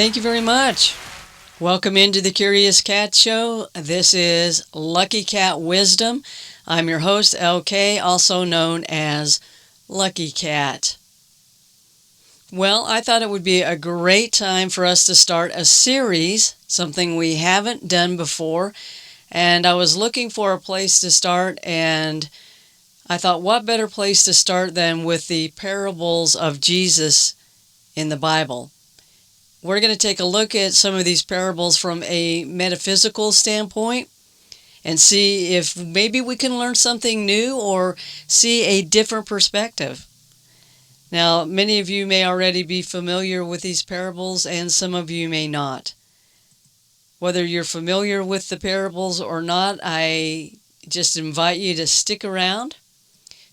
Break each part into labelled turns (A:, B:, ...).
A: Thank you very much. Welcome into the Curious Cat Show. This is Lucky Cat Wisdom. I'm your host, LK, also known as Lucky Cat. Well, I thought it would be a great time for us to start a series, something we haven't done before. And I was looking for a place to start, and I thought, what better place to start than with the parables of Jesus in the Bible? We're going to take a look at some of these parables from a metaphysical standpoint and see if maybe we can learn something new or see a different perspective. Now, many of you may already be familiar with these parables, and some of you may not. Whether you're familiar with the parables or not, I just invite you to stick around,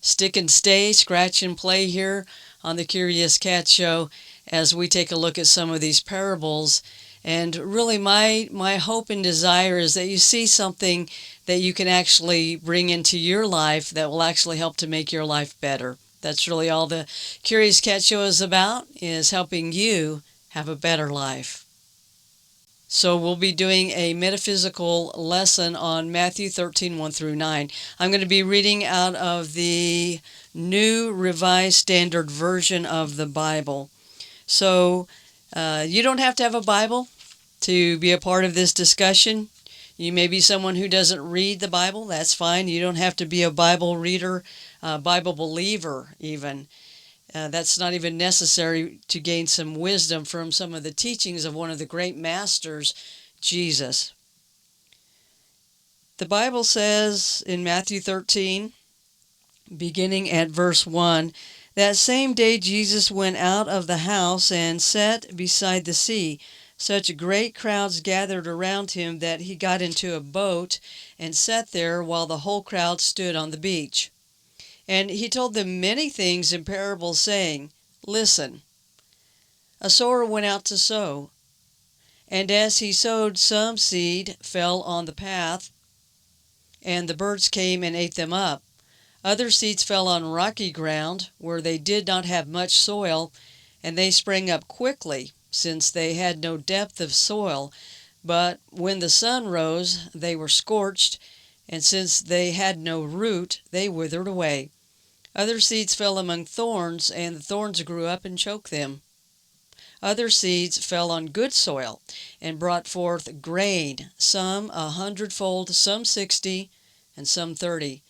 A: stick and stay, scratch and play here on the Curious Cat Show as we take a look at some of these parables. And really my hope and desire is that you see something that you can actually bring into your life that will actually help to make your life better. That's really all the Curious Cat Show is about, is helping you have a better life. So we'll be doing a metaphysical lesson on Matthew 13, 1 through 9. I'm going to be reading out of the New Revised Standard Version of the Bible. So you don't have to have a Bible to be a part of this discussion. You may be someone who doesn't read the Bible. That's fine. You don't have to be a Bible reader, Bible believer even. That's not even necessary to gain some wisdom from some of the teachings of one of the great masters, Jesus. The Bible says in Matthew 13, beginning at verse 1, that same day Jesus went out of the house and sat beside the sea. Such great crowds gathered around him that he got into a boat and sat there while the whole crowd stood on the beach. And he told them many things in parables, saying, Listen, a sower went out to sow, and as he sowed, some seed fell on the path, and the birds came and ate them up. Other seeds fell on rocky ground, where they did not have much soil, and they sprang up quickly, since they had no depth of soil. But when the sun rose, they were scorched, and since they had no root, they withered away. Other seeds fell among thorns, and the thorns grew up and choked them. Other seeds fell on good soil, and brought forth grain, some 100-fold, some 60, and some 30.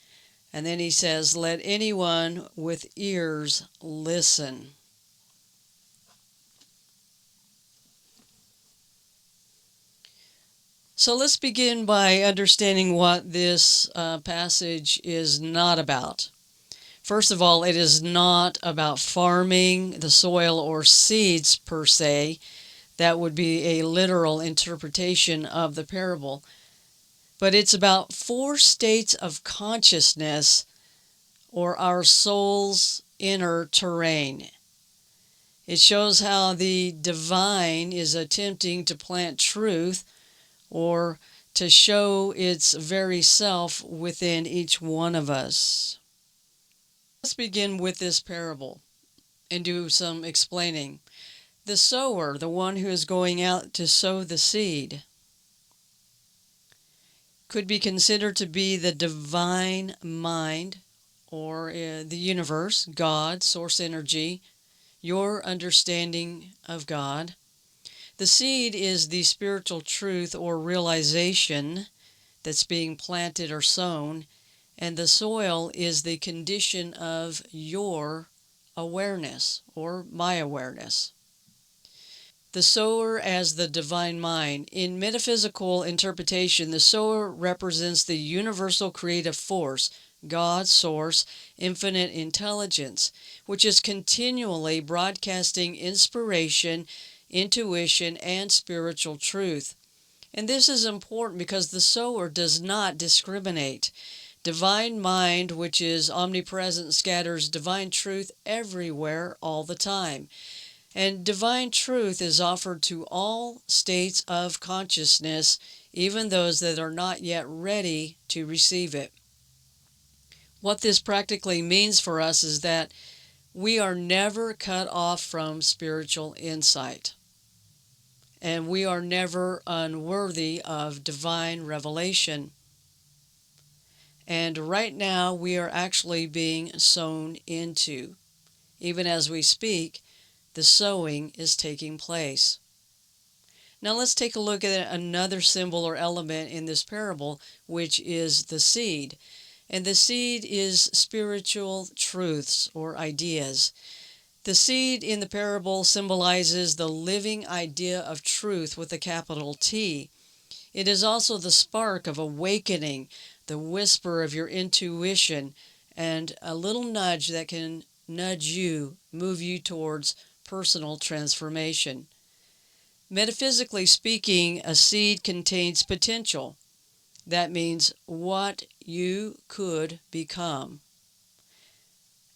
A: And then he says, let anyone with ears listen. So let's begin by understanding what this passage is not about. First of all, it is not about farming the soil or seeds per se. That would be a literal interpretation of the parable. But it's about 4 states of consciousness, or our soul's inner terrain. It shows how the divine is attempting to plant truth, or to show its very self within each one of us. Let's begin with this parable and do some explaining. The sower, the one who is going out to sow the seed, could be considered to be the divine mind, or the universe, God, source energy, your understanding of God. The seed is the spiritual truth or realization that's being planted or sown, and the soil is the condition of your awareness or my awareness. The sower as the divine mind. In metaphysical interpretation, the sower represents the universal creative force, God's source, infinite intelligence, which is continually broadcasting inspiration, intuition, and spiritual truth. And this is important because the sower does not discriminate. Divine mind, which is omnipresent, scatters divine truth everywhere all the time. And divine truth is offered to all states of consciousness, even those that are not yet ready to receive it. What this practically means for us is that we are never cut off from spiritual insight. and we are never unworthy of divine revelation. And right now we are actually being sown into. Even as we speak, the sowing is taking place. Now let's take a look at another symbol or element in this parable, which is the seed. And the seed is spiritual truths or ideas. The seed in the parable symbolizes the living idea of truth with a capital T. It is also the spark of awakening, the whisper of your intuition, and a little nudge that can nudge you, move you towards personal transformation. Metaphysically speaking, a seed contains potential. That means what you could become,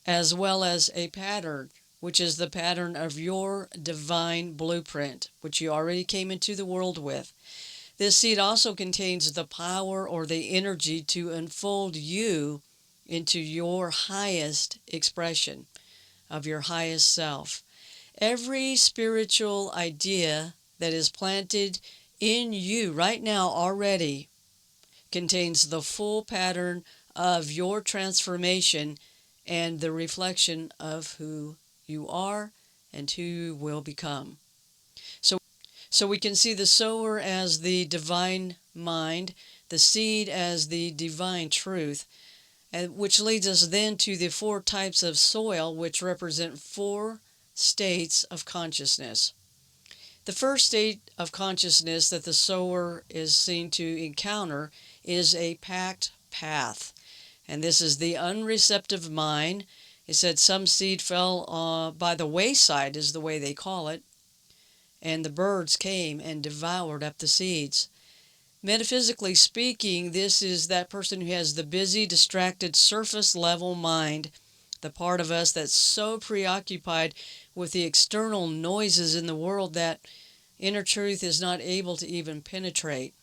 A: as well as a pattern, which is the pattern of your divine blueprint, which you already came into the world with. This seed also contains the power or the energy to unfold you into your highest expression of your highest self. Every spiritual idea that is planted in you right now already contains the full pattern of your transformation and the reflection of who you are and who you will become. So we can see the sower as the divine mind, the seed as the divine truth, which leads us then to the four types of soil, which represent four states of consciousness. The first state of consciousness that the sower is seen to encounter is a packed path. And this is the unreceptive mind. It said some seed fell by the wayside, is the way they call it, and the birds came and devoured up the seeds. Metaphysically speaking, this is that person who has the busy, distracted, surface-level mind, the part of us that's so preoccupied with the external noises in the world that inner truth is not able to even penetrate.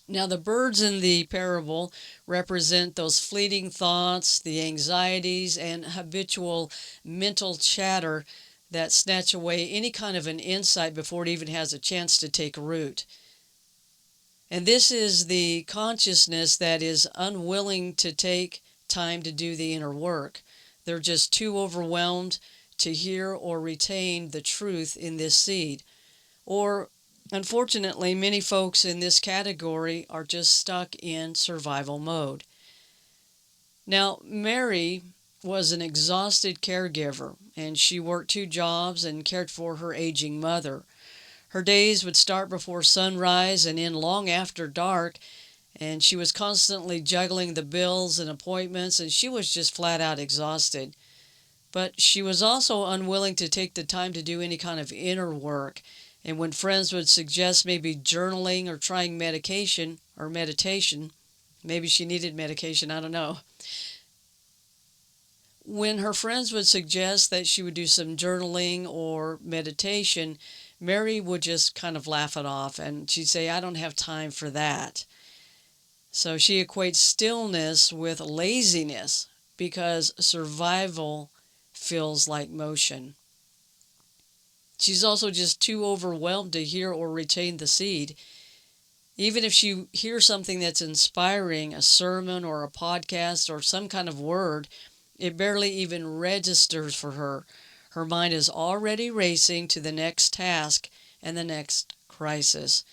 A: Now, the birds in the parable represent those fleeting thoughts, the anxieties, and habitual mental chatter that snatch away any kind of an insight before it even has a chance to take root. And this is the consciousness that is unwilling to take time to do the inner work. They're just too overwhelmed to hear or retain the truth in this seed. Or, unfortunately, many folks in this category are just stuck in survival mode. Now, Mary was an exhausted caregiver, and she worked 2 jobs and cared for her aging mother. Her days would start before sunrise and end long after dark, and she was constantly juggling the bills and appointments, and she was just flat out exhausted. But she was also unwilling to take the time to do any kind of inner work. And when friends would suggest maybe journaling or trying medication or meditation, maybe she needed medication, I don't know. When her friends would suggest that she would do some journaling or meditation, Mary would just kind of laugh it off, and she'd say, I don't have time for that. So she equates stillness with laziness because survival feels like motion. She's also just too overwhelmed to hear or retain the seed. Even if she hears something that's inspiring, a sermon or a podcast or some kind of word, it barely even registers for her. Her mind is already racing to the next task and the next crisis.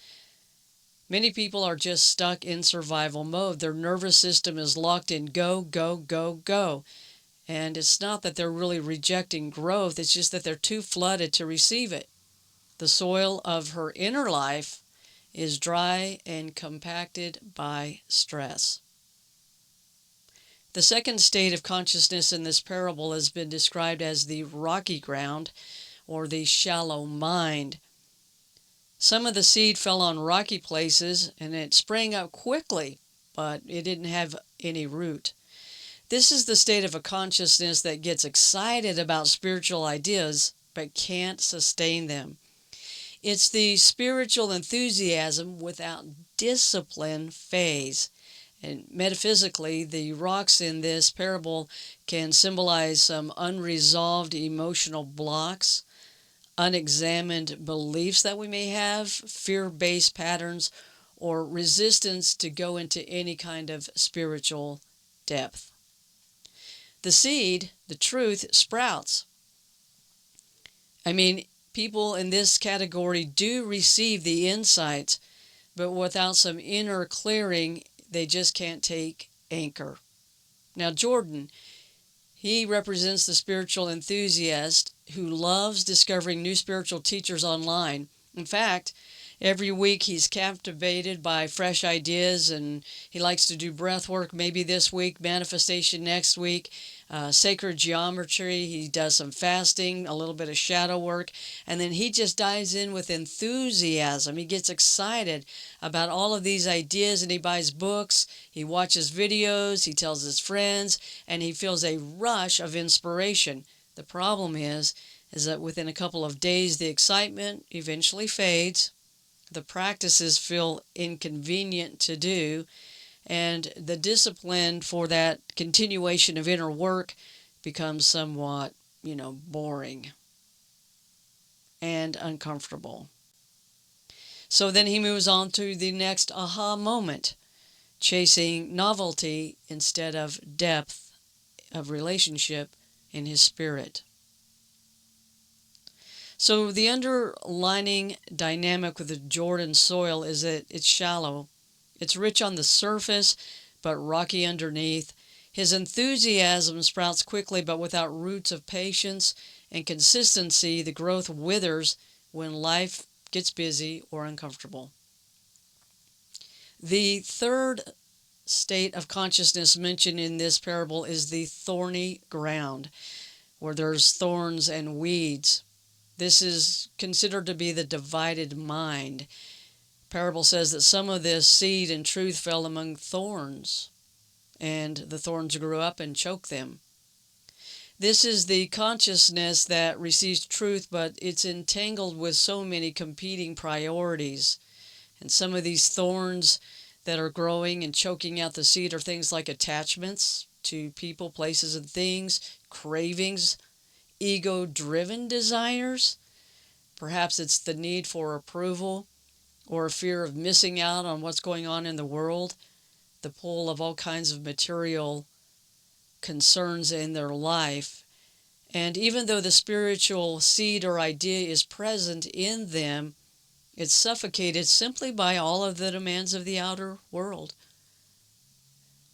A: Many people are just stuck in survival mode. Their nervous system is locked in go, go, go, go. And it's not that they're really rejecting growth, it's just that they're too flooded to receive it. The soil of her inner life is dry and compacted by stress. The second state of consciousness in this parable has been described as the rocky ground or the shallow mind. Some of the seed fell on rocky places and it sprang up quickly, but it didn't have any root. This is the state of a consciousness that gets excited about spiritual ideas but can't sustain them. It's the spiritual enthusiasm without discipline phase. And metaphysically, the rocks in this parable can symbolize some unresolved emotional blocks, unexamined beliefs that we may have, fear-based patterns, or resistance to go into any kind of spiritual depth. The seed, the truth, sprouts. I mean, people in this category do receive the insights, but without some inner clearing, they just can't take anchor. Now, Jordan, he represents the spiritual enthusiast who loves discovering new spiritual teachers online. In fact, every week he's captivated by fresh ideas, and he likes to do breath work maybe this week, manifestation next week, sacred geometry. He does some fasting, a little bit of shadow work, and then he just dives in with enthusiasm. He gets excited about all of these ideas, and he buys books, he watches videos, he tells his friends, and he feels a rush of inspiration. The problem is that within a couple of days the excitement eventually fades, the practices feel inconvenient to do, and the discipline for that continuation of inner work becomes somewhat, boring and uncomfortable. So then he moves on to the next aha moment, chasing novelty instead of depth of relationship in his spirit. So the underlining dynamic with the Jordan soil is that it's shallow. It's rich on the surface, but rocky underneath. His enthusiasm sprouts quickly, but without roots of patience and consistency, the growth withers when life gets busy or uncomfortable. The third state of consciousness mentioned in this parable is the thorny ground, where there's thorns and weeds. This is considered to be the divided mind. Parable says that some of this seed and truth fell among thorns, and the thorns grew up and choked them. This is the consciousness that receives truth, but it's entangled with so many competing priorities. And some of these thorns that are growing and choking out the seed are things like attachments to people, places, and things, cravings, ego-driven desires. Perhaps it's the need for approval or a fear of missing out on what's going on in the world, the pull of all kinds of material concerns in their life. And even though the spiritual seed or idea is present in them, it's suffocated simply by all of the demands of the outer world.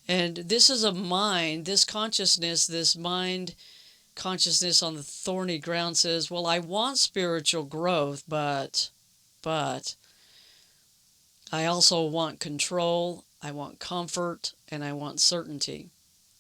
A: And this is a mind, this consciousness, this mind consciousness on the thorny ground says, well, I want spiritual growth, but I also want control, I want comfort, and I want certainty.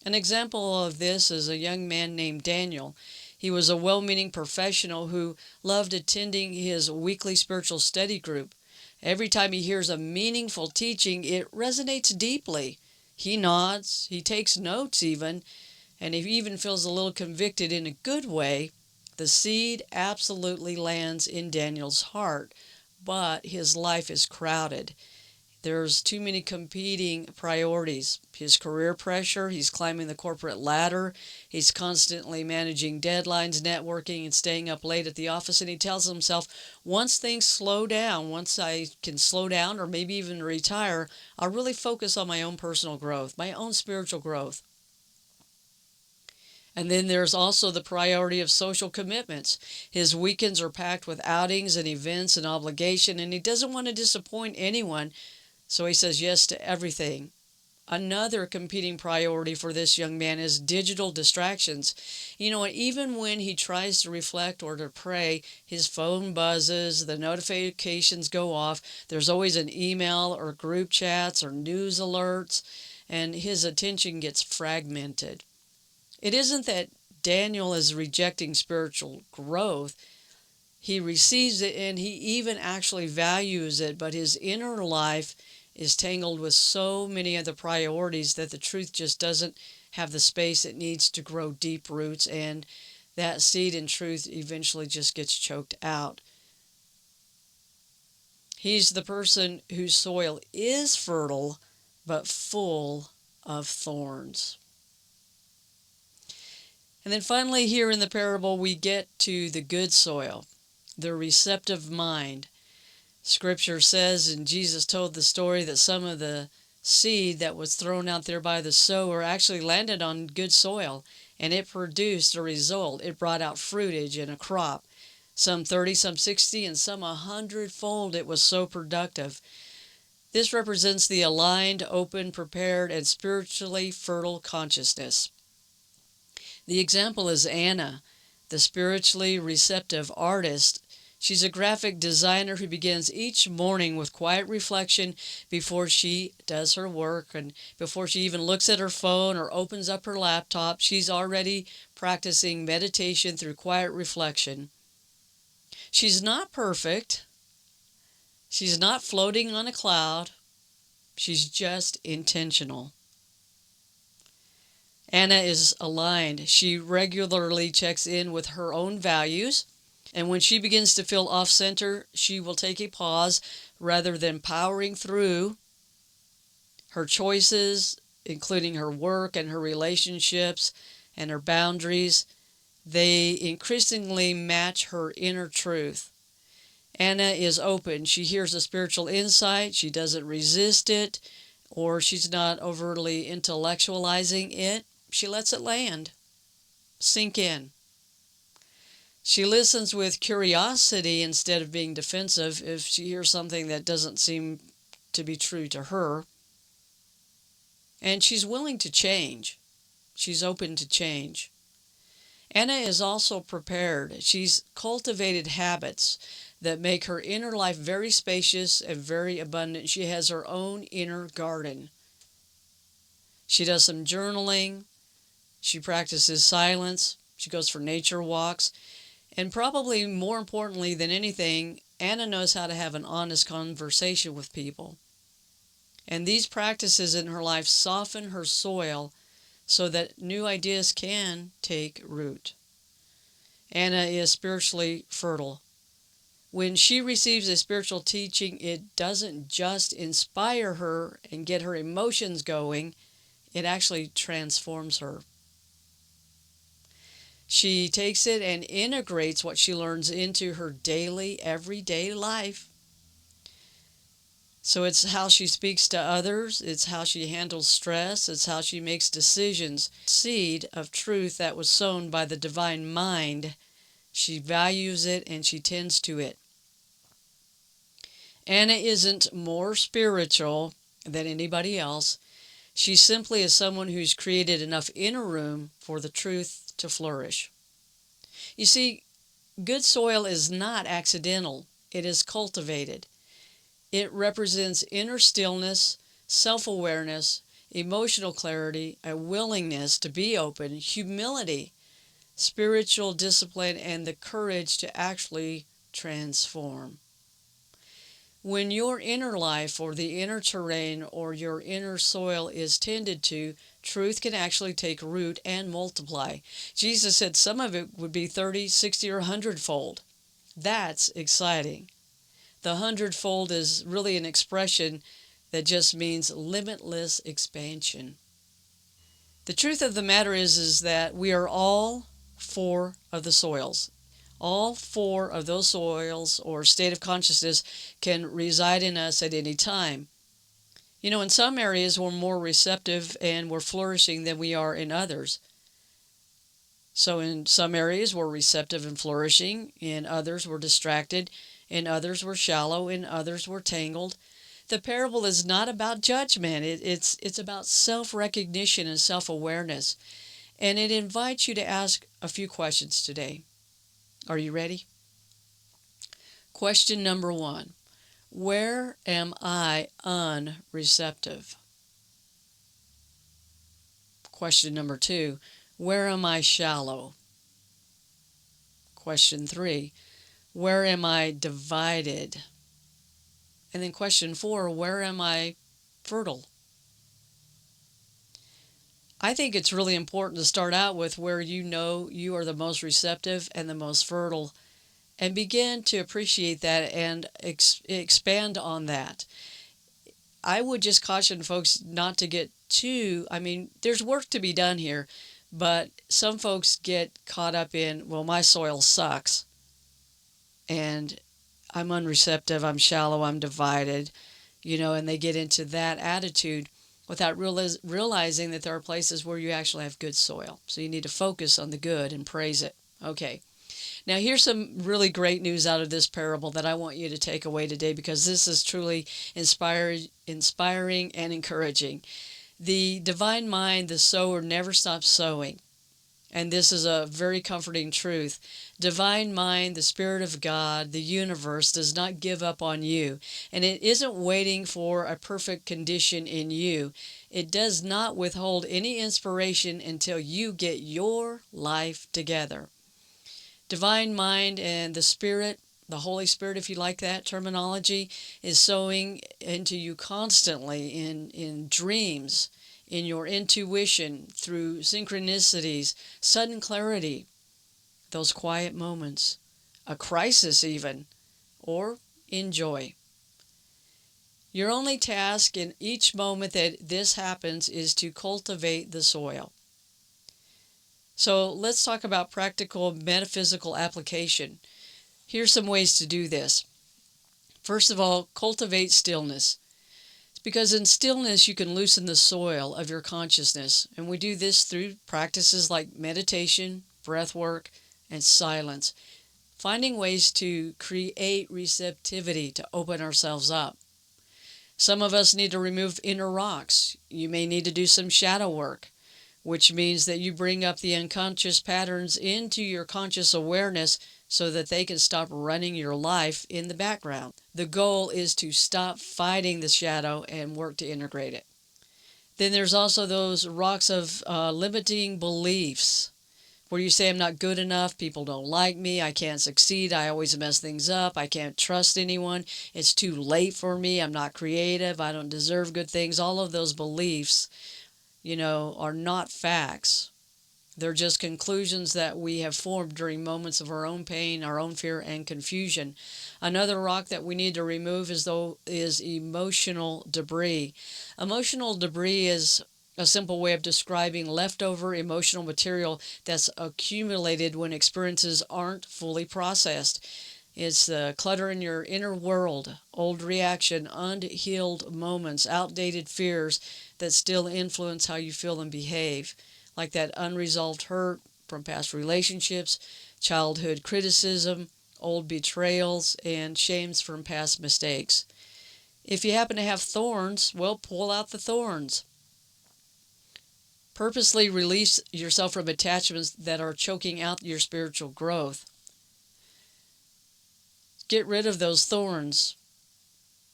A: An example of this is a young man named Daniel. He was a well-meaning professional who loved attending his weekly spiritual study group. Every time he hears a meaningful teaching, it resonates deeply. He nods, he takes notes even, and he even feels a little convicted in a good way. The seed absolutely lands in Daniel's heart, but his life is crowded. There's too many competing priorities. His career pressure, he's climbing the corporate ladder, he's constantly managing deadlines, networking, and staying up late at the office, and he tells himself, once things slow down, once I can slow down or maybe even retire, I'll really focus on my own personal growth, my own spiritual growth. And then there's also the priority of social commitments. His weekends are packed with outings and events and obligation, and he doesn't want to disappoint anyone, so he says yes to everything. Another competing priority for this young man is digital distractions. Even when he tries to reflect or to pray, his phone buzzes, the notifications go off, there's always an email or group chats or news alerts, and his attention gets fragmented. It isn't that Daniel is rejecting spiritual growth. He receives it and he even actually values it, but his inner life is tangled with so many other priorities that the truth just doesn't have the space it needs to grow deep roots, and that seed in truth eventually just gets choked out. He's the person whose soil is fertile but full of thorns. And then finally here in the parable we get to the good soil. the receptive mind. Scripture says, and Jesus told the story, that some of the seed that was thrown out there by the sower actually landed on good soil, and it produced a result. It brought out fruitage and a crop, some 30, some 60, and some 100-fold. It was so productive. This represents the aligned, open, prepared, and spiritually fertile consciousness. The example is Anna, the spiritually receptive artist. She's a graphic designer who begins each morning with quiet reflection before she does her work, and before she even looks at her phone or opens up her laptop. She's already practicing meditation through quiet reflection. She's not perfect. She's not floating on a cloud. She's just intentional. Anna is aligned. She regularly checks in with her own values, and when she begins to feel off-center, she will take a pause rather than powering through. Her choices, including her work and her relationships and her boundaries, they increasingly match her inner truth. Anna is open. She hears a spiritual insight. She doesn't resist it, or she's not overtly intellectualizing it. She lets it land, sink in. She listens with curiosity instead of being defensive if she hears something that doesn't seem to be true to her. And she's willing to change. She's open to change. Anna is also prepared. She's cultivated habits that make her inner life very spacious and very abundant. She has her own inner garden. She does some journaling. She practices silence. She goes for nature walks. And probably more importantly than anything, Anna knows how to have an honest conversation with people. And these practices in her life soften her soil so that new ideas can take root. Anna is spiritually fertile. When she receives a spiritual teaching, it doesn't just inspire her and get her emotions going, it actually transforms her. She takes it and integrates what she learns into her daily, everyday life. So it's how she speaks to others, it's how she handles stress, it's how she makes decisions. Seed of truth that was sown by the divine mind, she values it and she tends to it. Anna isn't more spiritual than anybody else. She simply is someone who's created enough inner room for the truth to flourish. You see, good soil is not accidental. It is cultivated. It represents inner stillness, self-awareness, emotional clarity, a willingness to be open, humility, spiritual discipline, and the courage to actually transform. When your inner life or the inner terrain or your inner soil is tended to, truth can actually take root and multiply. Jesus said some of it would be 30, 60, or 100-fold. That's exciting. The 100-fold is really an expression that just means limitless expansion. The truth of the matter is that we are all four of the soils. All four of those soils or state of consciousness can reside in us at any time. You know, in some areas we're more receptive and we're flourishing than we are in others. So in some areas we're receptive and flourishing, in others we're distracted, in others we're shallow, in others we're tangled. The parable is not about judgment. It's about self-recognition and self-awareness. And it invites you to ask a few questions today. Are you ready? Question number 1. Where am I unreceptive? Question number 2. Where am I shallow? Question 3. Where am I divided? And then question 4, where am I fertile? I think it's really important to start out with where you know you are the most receptive and the most fertile, and begin to appreciate that and expand on that. I would just caution folks not to get there's work to be done here, but some folks get caught up in, well, my soil sucks, and I'm unreceptive, I'm shallow, I'm divided, and they get into that attitude without realizing that there are places where you actually have good soil. So you need to focus on the good and praise it. Okay. Now here's some really great news out of this parable that I want you to take away today, because this is truly inspiring and encouraging. The divine mind, the sower, never stops sowing. And this is a very comforting truth. Divine mind, the Spirit of God, the universe, does not give up on you. And it isn't waiting for a perfect condition in you. It does not withhold any inspiration until you get your life together. Divine mind and the Spirit, the Holy Spirit, if you like that terminology, is sowing into you constantly in dreams, in your intuition, through synchronicities, sudden clarity, those quiet moments, a crisis even, or in joy. Your only task in each moment that this happens is to cultivate the soil. So let's talk about practical metaphysical application. Here's some ways to do this. First of all, cultivate stillness. Because in stillness you can loosen the soil of your consciousness, and we do this through practices like meditation, breath work, and silence, finding ways to create receptivity to open ourselves up. Some of us need to remove inner rocks. You may need to do some shadow work, which means that you bring up the unconscious patterns into your conscious awareness so that they can stop running your life in the background. The goal is to stop fighting the shadow and work to integrate it. Then there's also those rocks of limiting beliefs, where you say, I'm not good enough, people don't like me, I can't succeed, I always mess things up, I can't trust anyone, it's too late for me, I'm not creative, I don't deserve good things. All of those beliefs, are not facts. They're just conclusions that we have formed during moments of our own pain, our own fear, and confusion. Another rock that we need to remove is emotional debris. Emotional debris is a simple way of describing leftover emotional material that's accumulated when experiences aren't fully processed. It's the clutter in your inner world, old reaction, unhealed moments, outdated fears that still influence how you feel and behave, like that unresolved hurt from past relationships, childhood criticism, old betrayals, and shames from past mistakes. If you happen to have thorns, well, pull out the thorns. Purposely release yourself from attachments that are choking out your spiritual growth. Get rid of those thorns.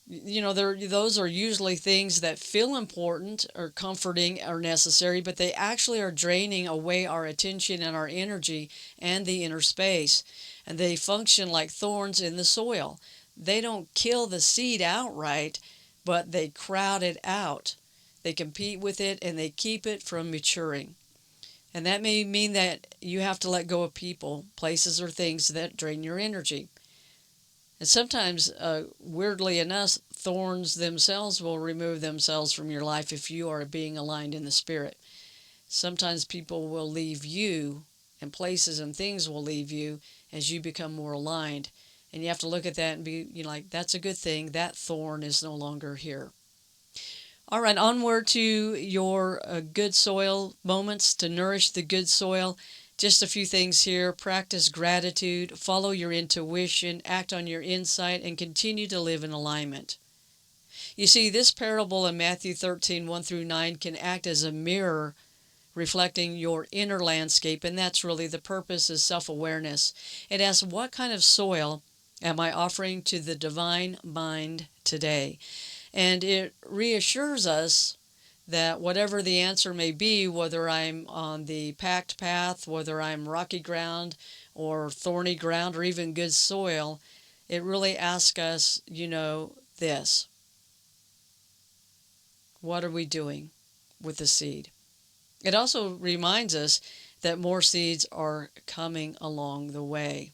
A: Those are usually things that feel important or comforting or necessary, but they actually are draining away our attention and our energy and the inner space. And they function like thorns in the soil. They don't kill the seed outright, but they crowd it out. They compete with it and they keep it from maturing. And that may mean that you have to let go of people, places, or things that drain your energy. And sometimes, weirdly enough, thorns themselves will remove themselves from your life if you are being aligned in the Spirit. Sometimes people will leave you, and places and things will leave you as you become more aligned. And you have to look at that and be like, that's a good thing. That thorn is no longer here. All right, onward to your good soil moments to nourish the good soil. Just a few things here. Practice gratitude, follow your intuition, act on your insight, and continue to live in alignment. You see, this parable in Matthew 13, 1 through 9 can act as a mirror reflecting your inner landscape, and that's really the purpose, is self-awareness. It asks, what kind of soil am I offering to the divine mind today? And it reassures us that whatever the answer may be, whether I'm on the packed path, whether I'm rocky ground or thorny ground or even good soil, it really asks us, this. What are we doing with the seed? It also reminds us that more seeds are coming along the way.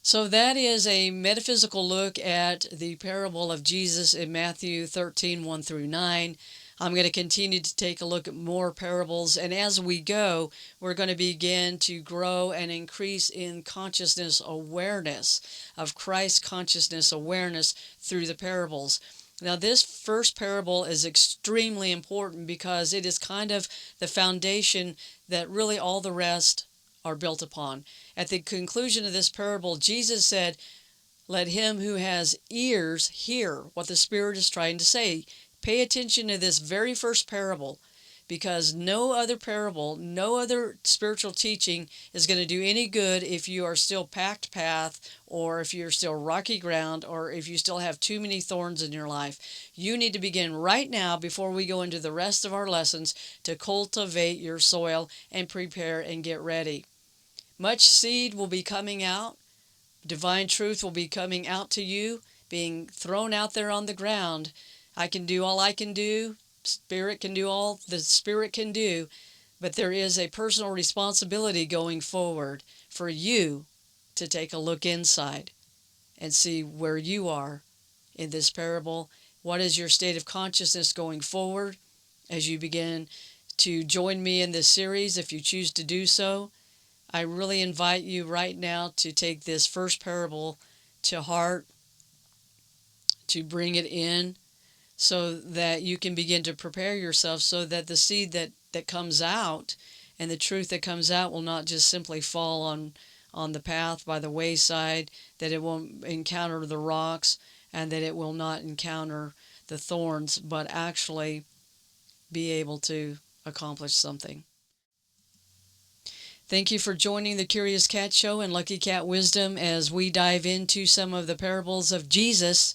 A: So that is a metaphysical look at the parable of Jesus in Matthew 13, 1 through 9. I'm going to continue to take a look at more parables, and as we go, we're going to begin to grow and increase in consciousness awareness of Christ consciousness awareness through the parables. Now, this first parable is extremely important because it is kind of the foundation that really all the rest are built upon. At the conclusion of this parable, Jesus said, "Let him who has ears hear what the Spirit is trying to say." Pay attention to this very first parable, because no other parable, no other spiritual teaching is going to do any good if you are still packed path, or if you're still rocky ground, or if you still have too many thorns in your life. You need to begin right now, before we go into the rest of our lessons, to cultivate your soil and prepare and get ready. Much seed will be coming out. Divine truth will be coming out to you, being thrown out there on the ground. I can do all I can do. Spirit can do all the Spirit can do. But there is a personal responsibility going forward for you to take a look inside and see where you are in this parable. What is your state of consciousness going forward as you begin to join me in this series, if you choose to do so? I really invite you right now to take this first parable to heart, to bring it in, so that you can begin to prepare yourself, so that the seed that comes out and the truth that comes out will not just simply fall on the path by the wayside, that it won't encounter the rocks, and that it will not encounter the thorns, but actually be able to accomplish something. Thank you for joining the Curious Cat Show and Lucky Cat Wisdom as we dive into some of the parables of Jesus.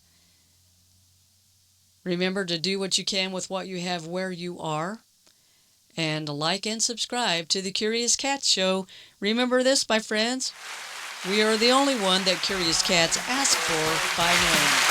A: Remember to do what you can with what you have where you are, and like and subscribe to the Curious Cat Show. Remember this, my friends, we are the only one that curious cats ask for by name.